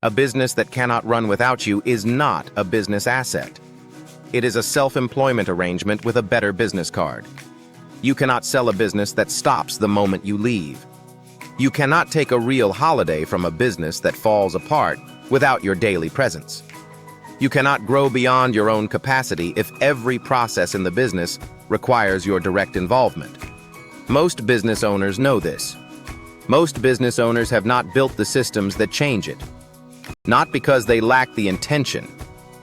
A business that cannot run without you is not a business asset. It is a self-employment arrangement with a better business card. You cannot sell a business that stops the moment you leave. You cannot take a real holiday from a business that falls apart without your daily presence. You cannot grow beyond your own capacity if every process in the business requires your direct involvement. Most business owners know this. Most business owners have not built the systems that change it. Not because they lack the intention,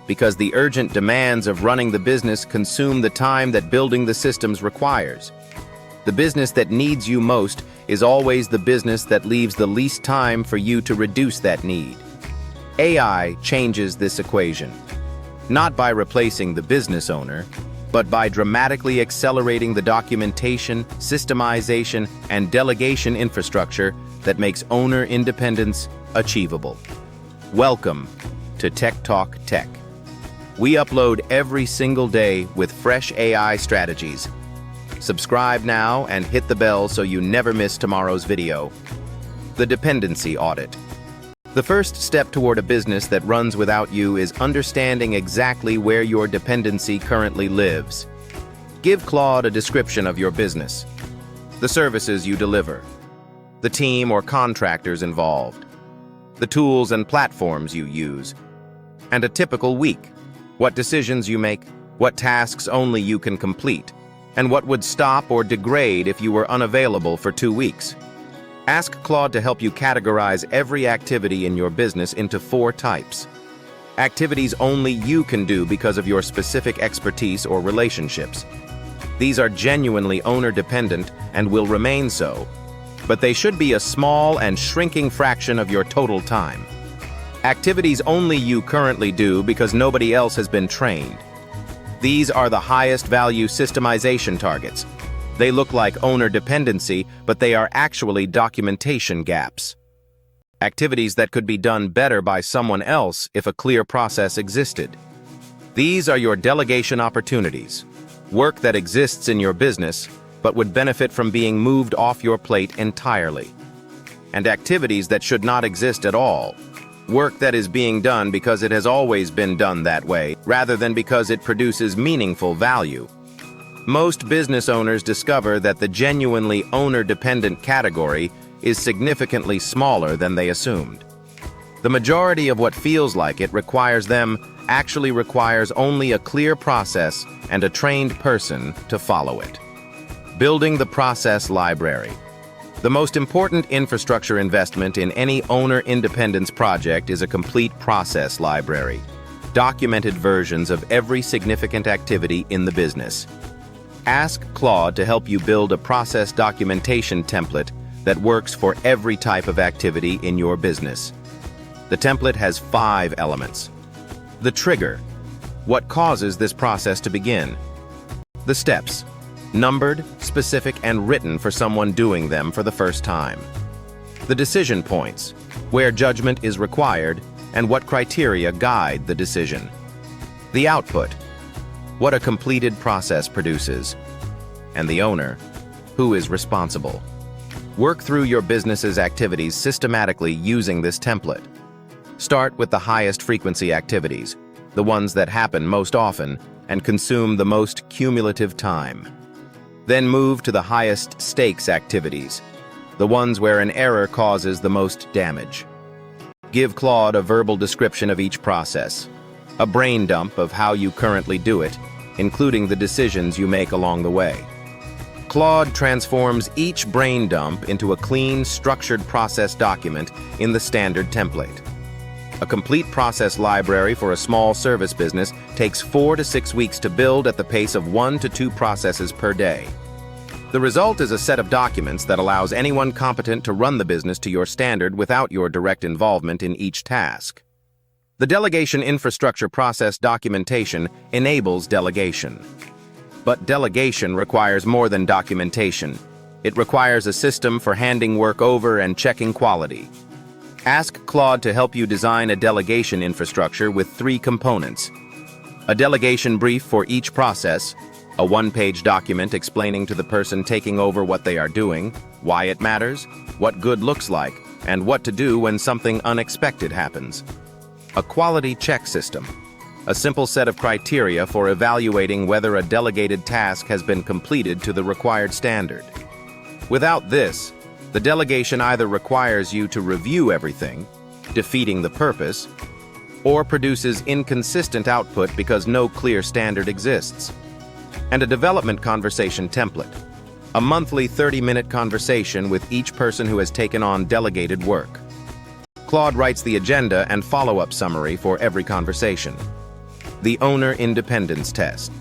because the urgent demands of running the business consume the time that building the systems requires. The business that needs you most is always the business that leaves the least time for you to reduce that need. AI changes this equation, not by replacing the business owner, but by dramatically accelerating the documentation, systemization, and delegation infrastructure that makes owner independence achievable. Welcome to Tech Talk Tech. We upload every single day with fresh AI strategies. Subscribe now and hit the bell so you never miss tomorrow's video. The Dependency Audit. The first step toward a business that runs without you is understanding exactly where your dependency currently lives. Give Claude a description of your business, the services you deliver, the team or contractors involved, the tools and platforms you use, and a typical week, what decisions you make, what tasks only you can complete, and what would stop or degrade if you were unavailable for 2 weeks. Ask Claude to help you categorize every activity in your business into 4 types. Activities only you can do because of your specific expertise or relationships. These are genuinely owner-dependent and will remain so, but they should be a small and shrinking fraction of your total time. Activities only you currently do because nobody else has been trained. These are the highest value systemization targets. They look like owner dependency, but they are actually documentation gaps. Activities that could be done better by someone else if a clear process existed. These are your delegation opportunities. Work that exists in your business, but would benefit from being moved off your plate entirely. And activities that should not exist at all. Work that is being done because it has always been done that way, rather than because it produces meaningful value. Most business owners discover that the genuinely owner-dependent category is significantly smaller than they assumed. The majority of what feels like it requires them actually requires only a clear process and a trained person to follow it. Building the process library. The most important infrastructure investment in any owner independence project is a complete process library, documented versions of every significant activity in the business. Ask Claude to help you build a process documentation template that works for every type of activity in your business. The template has 5 elements. The trigger, what causes this process to begin. The steps, numbered, specific, and written for someone doing them for the first time. The decision points, where judgment is required and what criteria guide the decision. The output, what a completed process produces. And the owner, who is responsible. Work through your business's activities systematically using this template. Start with the highest frequency activities, the ones that happen most often and consume the most cumulative time. Then move to the highest stakes activities, the ones where an error causes the most damage. Give Claude a verbal description of each process, a brain dump of how you currently do it, including the decisions you make along the way. Claude transforms each brain dump into a clean, structured process document in the standard template. A complete process library for a small service business takes 4 to 6 weeks to build at the pace of 1 to 2 processes per day. The result is a set of documents that allows anyone competent to run the business to your standard without your direct involvement in each task. The delegation infrastructure process documentation enables delegation. But delegation requires more than documentation. It requires a system for handing work over and checking quality. Ask Claude to help you design a delegation infrastructure with 3 components. A delegation brief for each process, a 1-page document explaining to the person taking over what they are doing, why it matters, what good looks like, and what to do when something unexpected happens. A quality check system, a simple set of criteria for evaluating whether a delegated task has been completed to the required standard. Without this, the delegation either requires you to review everything, defeating the purpose, or produces inconsistent output because no clear standard exists. And a development conversation template, a monthly 30-minute conversation with each person who has taken on delegated work. Claude writes the agenda and follow-up summary for every conversation. The Owner-Independence test.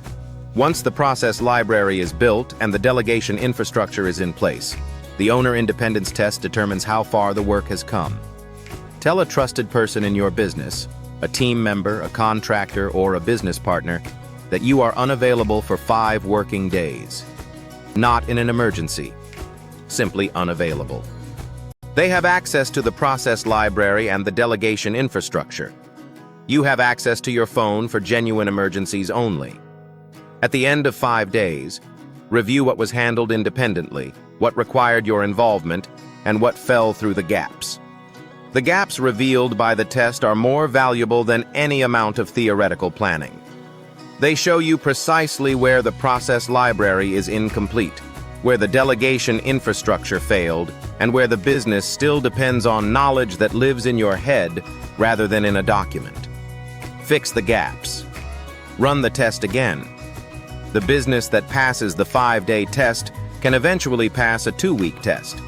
Once the process library is built and the delegation infrastructure is in place, the Owner-Independence test determines how far the work has come. Tell a trusted person in your business, a team member, a contractor, or a business partner, that you are unavailable for 5 working days. Not in an emergency, simply unavailable. They have access to the process library and the delegation infrastructure. You have access to your phone for genuine emergencies only. At the end of 5 days, review what was handled independently, what required your involvement, and what fell through the gaps. The gaps revealed by the test are more valuable than any amount of theoretical planning. They show you precisely where the process library is incomplete, where the delegation infrastructure failed, and where the business still depends on knowledge that lives in your head rather than in a document. Fix the gaps. Run the test again. The business that passes the 5-day test can eventually pass a 2-week test.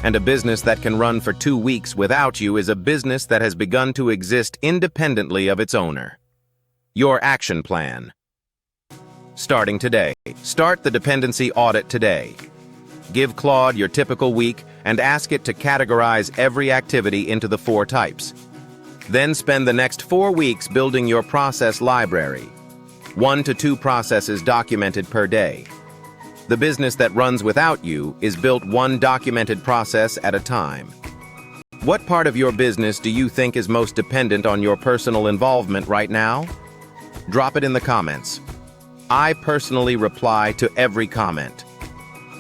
And a business that can run for 2 weeks without you is a business that has begun to exist independently of its owner. Your action plan. Starting today. Start the dependency audit today. Give Claude your typical week and ask it to categorize every activity into the 4 types. Then spend the next 4 weeks building your process library. 1 to 2 processes documented per day. The business that runs without you is built 1 documented process at a time. What part of your business do you think is most dependent on your personal involvement right now? Drop it in the comments. I personally reply to every comment.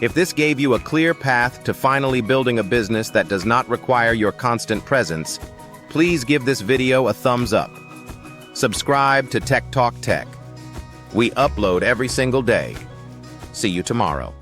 If this gave you a clear path to finally building a business that does not require your constant presence, please give this video a thumbs up. Subscribe to Tech Talk Tech. We upload every single day. See you tomorrow.